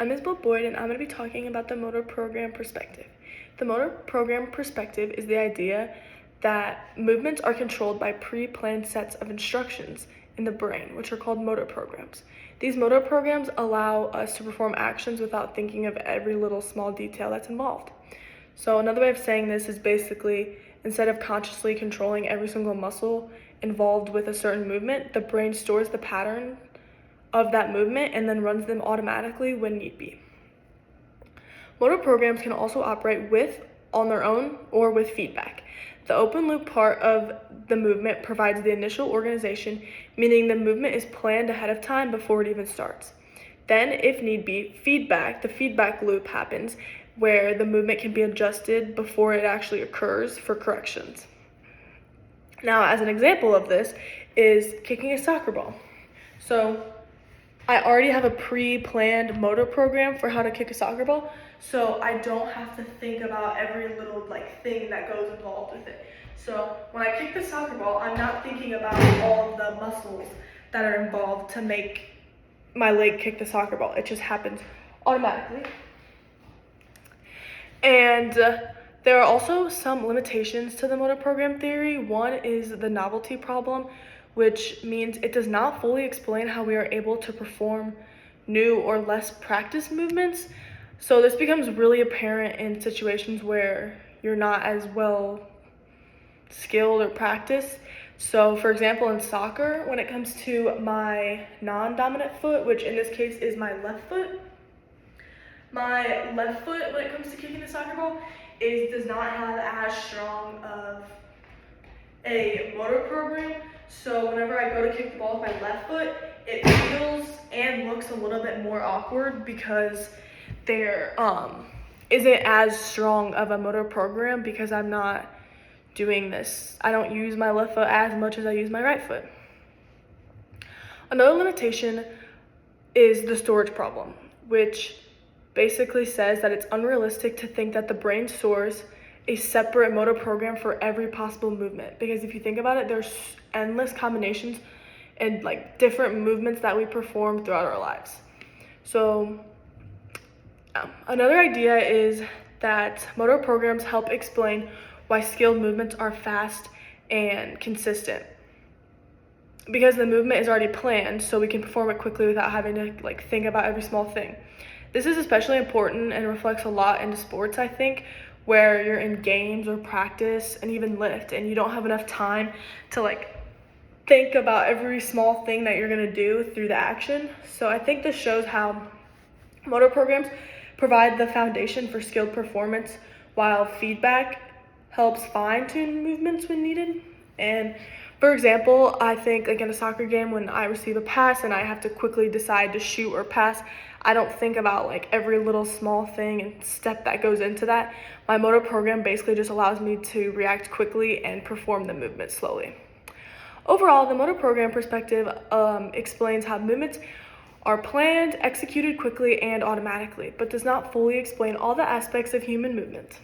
I'm Isabel Boyd, and I'm going to be talking about the motor program perspective. The motor program perspective is the idea that movements are controlled by pre-planned sets of instructions in the brain, which are called motor programs. These motor programs allow us to perform actions without thinking of every little small detail that's involved. So another way of saying this is basically, instead of consciously controlling every single muscle involved with a certain movement, the brain stores the pattern of that movement and then runs them automatically when need be. Motor programs can also operate on their own, or with feedback. The open loop part of the movement provides the initial organization, meaning the movement is planned ahead of time before it even starts. Then, if need be, the feedback loop happens, where the movement can be adjusted before it actually occurs for corrections. Now, as an example of this is kicking a soccer ball. So I already have a pre-planned motor program for how to kick a soccer ball, so I don't have to think about every little thing that goes involved with it. So when I kick the soccer ball, I'm not thinking about all of the muscles that are involved to make my leg kick the soccer ball. It just happens automatically. And there are also some limitations to the motor program theory. One is the novelty problem, which means it does not fully explain how we are able to perform new or less practiced movements. So this becomes really apparent in situations where you're not as well skilled or practiced. So for example, in soccer, when it comes to my non-dominant foot, which in this case is my left foot, when it comes to kicking the soccer ball, does not have as strong of a motor program. So whenever I go to kick the ball with my left foot, it feels and looks a little bit more awkward because there isn't as strong of a motor program because I'm not doing this. I don't use my left foot as much as I use my right foot. Another limitation is the storage problem, which basically says that it's unrealistic to think that the brain stores a separate motor program for every possible movement, because if you think about it, there's endless combinations and different movements that we perform throughout our lives. So another idea is that motor programs help explain why skilled movements are fast and consistent, because the movement is already planned, so we can perform it quickly without having to think about every small thing. This is especially important and reflects a lot in sports, I think, where you're in games or practice and even lift, and you don't have enough time to think about every small thing that you're gonna do through the action. So I think this shows how motor programs provide the foundation for skilled performance, while feedback helps fine-tune movements when needed. And for example, I think in a soccer game, when I receive a pass and I have to quickly decide to shoot or pass, I don't think about every little small thing and step that goes into that. My motor program basically just allows me to react quickly and perform the movement slowly. Overall, the motor program perspective explains how movements are planned, executed quickly and automatically, but does not fully explain all the aspects of human movement.